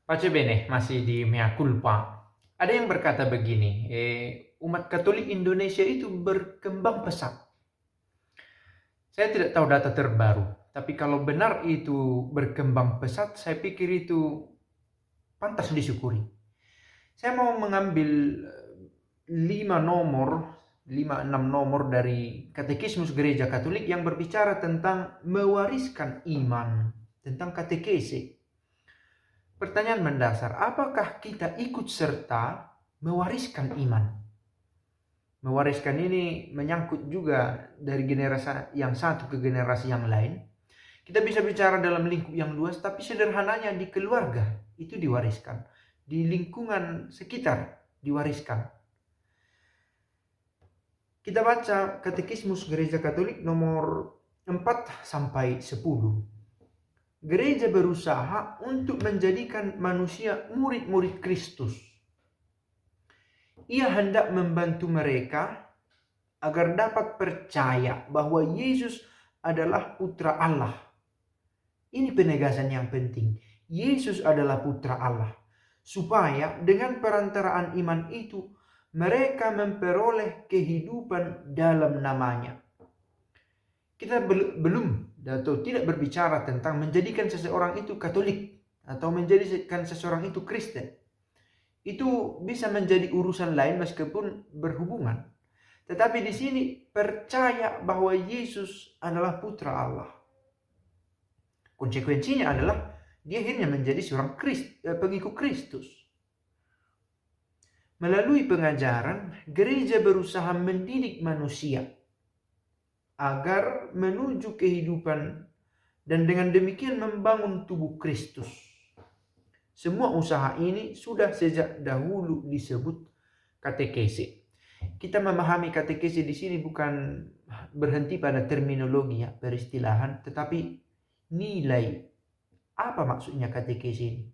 Pace bene, masih di mea culpa. Ada yang berkata begini, umat Katolik Indonesia itu berkembang pesat. Saya tidak tahu data terbaru, tapi kalau benar itu berkembang pesat, saya pikir itu pantas disyukuri. Saya mau mengambil 5 nomor, 5-6 nomor dari Katekismus Gereja Katolik yang berbicara tentang mewariskan iman, tentang katekese. Pertanyaan mendasar, apakah kita ikut serta mewariskan iman? Mewariskan ini menyangkut juga dari generasi yang satu ke generasi yang lain. Kita bisa bicara dalam lingkup yang luas, tapi sederhananya di keluarga itu diwariskan. Di lingkungan sekitar diwariskan. Kita baca Katekismus Gereja Katolik nomor 4-10. Gereja berusaha untuk menjadikan manusia murid-murid Kristus. Ia hendak membantu mereka agar dapat percaya bahwa Yesus adalah putra Allah. Ini penegasan yang penting. Yesus adalah putra Allah. Supaya dengan perantaraan iman itu, mereka memperoleh kehidupan dalam namanya. Kita belum atau tidak berbicara tentang menjadikan seseorang itu Katolik atau menjadikan seseorang itu Kristen. Itu bisa menjadi urusan lain meskipun berhubungan. Tetapi di sini percaya bahwa Yesus adalah putra Allah. Konsekuensinya adalah dia akhirnya menjadi seorang pengikut Kristus. Melalui pengajaran, gereja berusaha mendidik manusia agar menuju kehidupan dan dengan demikian membangun tubuh Kristus. Semua usaha ini sudah sejak dahulu disebut katekese. Kita memahami katekese di sini bukan berhenti pada terminologi ya, peristilahan, tetapi nilai. Apa maksudnya katekese ini?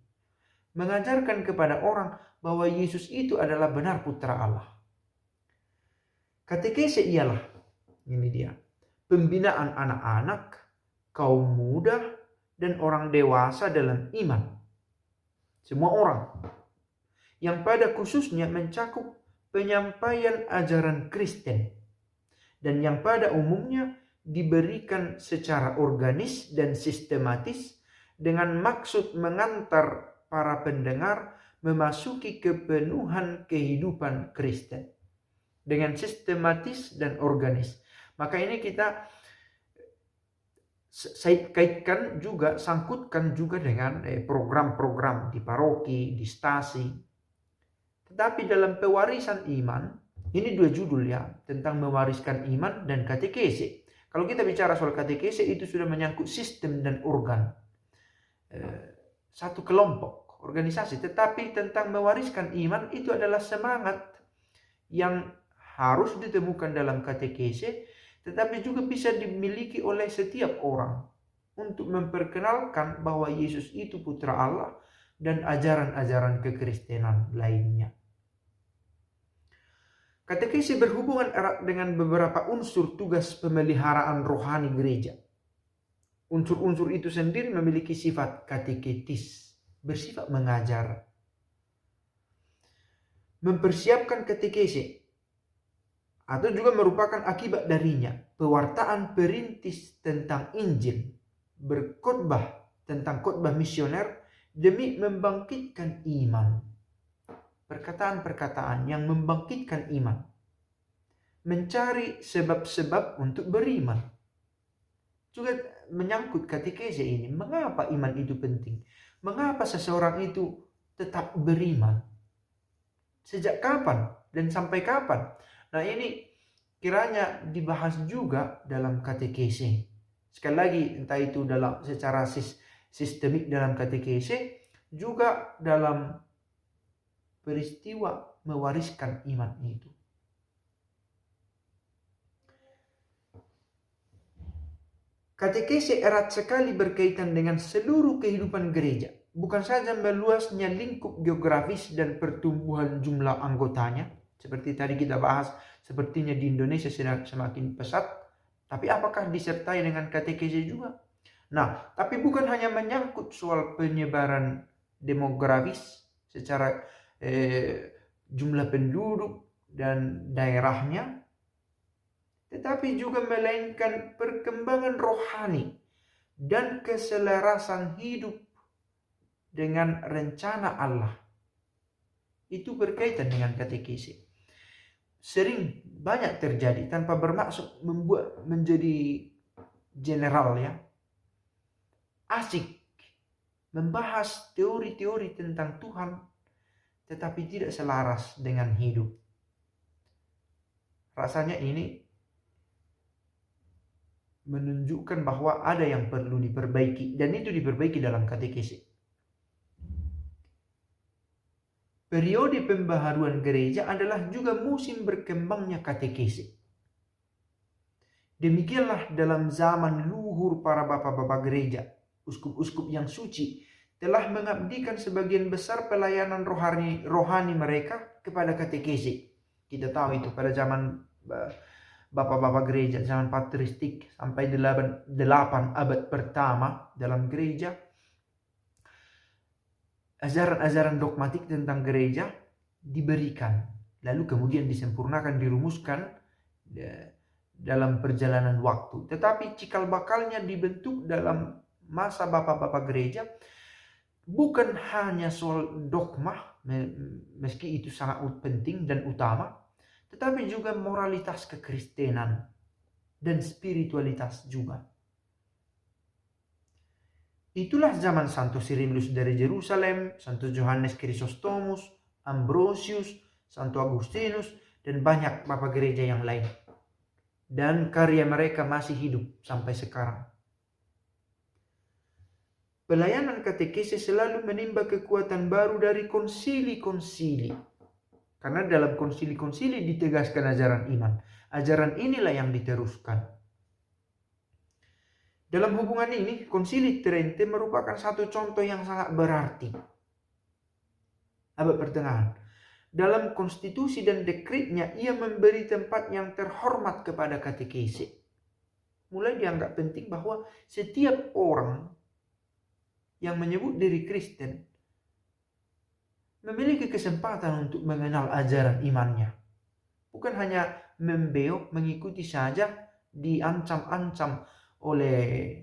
Mengajarkan kepada orang bahwa Yesus itu adalah benar putra Allah. Katekese ialah, ini dia, pembinaan anak-anak, kaum muda, dan orang dewasa dalam iman. Semua orang yang pada khususnya mencakup penyampaian ajaran Kristen dan yang pada umumnya diberikan secara organis dan sistematis dengan maksud mengantar para pendengar memasuki kepenuhan kehidupan Kristen dengan sistematis dan organis. Maka ini kita kaitkan juga, sangkutkan juga dengan program-program di paroki, di stasi. Tetapi dalam pewarisan iman, ini dua judul ya, tentang mewariskan iman dan katekese. Kalau kita bicara soal katekese itu sudah menyangkut sistem dan organ. Satu kelompok, organisasi. Tetapi tentang mewariskan iman itu adalah semangat yang harus ditemukan dalam katekese, tetapi juga bisa dimiliki oleh setiap orang untuk memperkenalkan bahwa Yesus itu putra Allah dan ajaran-ajaran kekristenan lainnya. Katekese berhubungan erat dengan beberapa unsur tugas pemeliharaan rohani gereja. Unsur-unsur itu sendiri memiliki sifat kateketis, bersifat mengajar. Mempersiapkan katekese atau juga merupakan akibat darinya pewartaan perintis tentang Injil, berkhotbah tentang khotbah misioner demi membangkitkan iman. Perkataan-perkataan yang membangkitkan iman. Mencari sebab-sebab untuk beriman. Juga menyangkut katekese ini. Mengapa iman itu penting? Mengapa seseorang itu tetap beriman? Sejak kapan dan sampai kapan? Nah ini kiranya dibahas juga dalam katekese. Sekali lagi, entah itu dalam secara sistemik dalam katekese, juga dalam peristiwa mewariskan iman itu. Katekese erat sekali berkaitan dengan seluruh kehidupan gereja. Bukan saja meluasnya lingkup geografis dan pertumbuhan jumlah anggotanya, seperti tadi kita bahas, sepertinya di Indonesia sedang semakin pesat, tapi apakah disertai dengan katekese juga? Nah, tapi bukan hanya menyangkut soal penyebaran demografis, secara jumlah penduduk dan daerahnya, tetapi juga melainkan perkembangan rohani dan keselarasan hidup dengan rencana Allah. Itu berkaitan dengan katekesi. Sering banyak terjadi tanpa bermaksud membuat menjadi general ya. Asik membahas teori-teori tentang Tuhan tetapi tidak selaras dengan hidup. Rasanya ini menunjukkan bahwa ada yang perlu diperbaiki, dan itu diperbaiki dalam katekesi. Periode pembaharuan gereja adalah juga musim berkembangnya katekesi. Demikianlah dalam zaman luhur para bapak-bapak gereja, uskup-uskup yang suci telah mengabdikan sebagian besar pelayanan rohani mereka kepada katekesi. Kita tahu itu pada zaman bapak-bapak gereja, zaman patristik sampai 8 abad pertama dalam gereja, ajaran-ajaran dogmatik tentang gereja diberikan, lalu kemudian disempurnakan, dirumuskan dalam perjalanan waktu. Tetapi cikal bakalnya dibentuk dalam masa bapak-bapak gereja, bukan hanya soal dogma, meski itu sangat penting dan utama, tetapi juga moralitas kekristenan dan spiritualitas juga. Itulah zaman Santo Cyrillus dari Yerusalem, Santo Johannes Chrysostomus, Ambrosius, Santo Agustinus, dan banyak bapak gereja yang lain. Dan karya mereka masih hidup sampai sekarang. Pelayanan katekesi selalu menimba kekuatan baru dari konsili-konsili. Karena dalam konsili-konsili ditegaskan ajaran iman. Ajaran inilah yang diteruskan. Dalam hubungan ini, Konsili Trente merupakan satu contoh yang sangat berarti. Abad pertengahan. Dalam konstitusi dan dekretnya, ia memberi tempat yang terhormat kepada katekesi. Mulai dianggap penting bahwa setiap orang yang menyebut diri Kristen memiliki kesempatan untuk mengenal ajaran imannya. Bukan hanya membeok, mengikuti saja, diancam-ancam oleh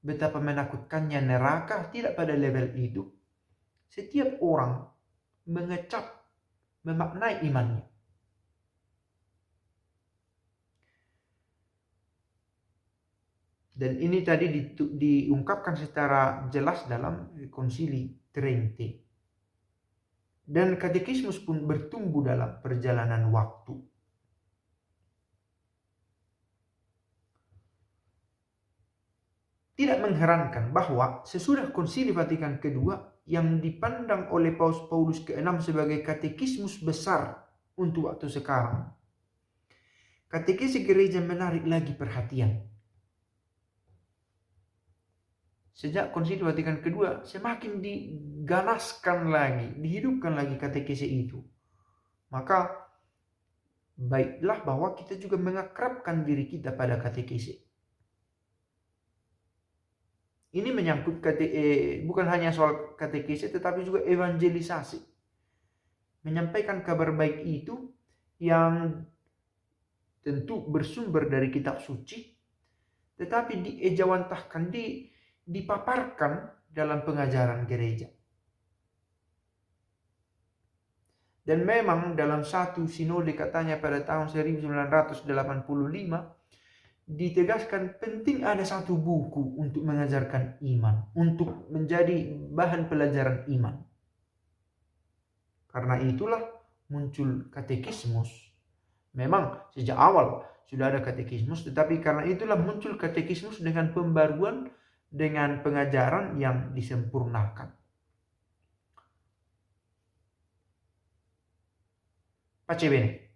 betapa menakutkannya neraka. Tidak pada level itu. Setiap orang mengecap, memaknai imannya. Dan ini tadi diungkapkan secara jelas dalam Konsili Trente. Dan katekismus pun bertumbuh dalam perjalanan waktu. Tidak mengherankan bahwa sesudah Konsili Vatikan II yang dipandang oleh Paus ke-6 sebagai katekismus besar untuk waktu sekarang, katekesi gereja menarik lagi perhatian. Sejak Konsili Vatikan II semakin diganaskan lagi, dihidupkan lagi katekesi itu. Maka baiklah bahwa kita juga mengakrabkan diri kita pada katekesi. Ini menyangkut bukan hanya soal katekesi tetapi juga evangelisasi. Menyampaikan kabar baik itu yang tentu bersumber dari kitab suci, tetapi diejawantahkan, dipaparkan dalam pengajaran gereja. Dan memang dalam satu sinode katanya pada tahun 1985 ditegaskan penting ada satu buku untuk mengajarkan iman, untuk menjadi bahan pelajaran iman. Karena itulah muncul katekismus. Memang sejak awal sudah ada katekismus, tetapi karena itulah muncul katekismus dengan pembaruan, dengan pengajaran yang disempurnakan. Pace bene.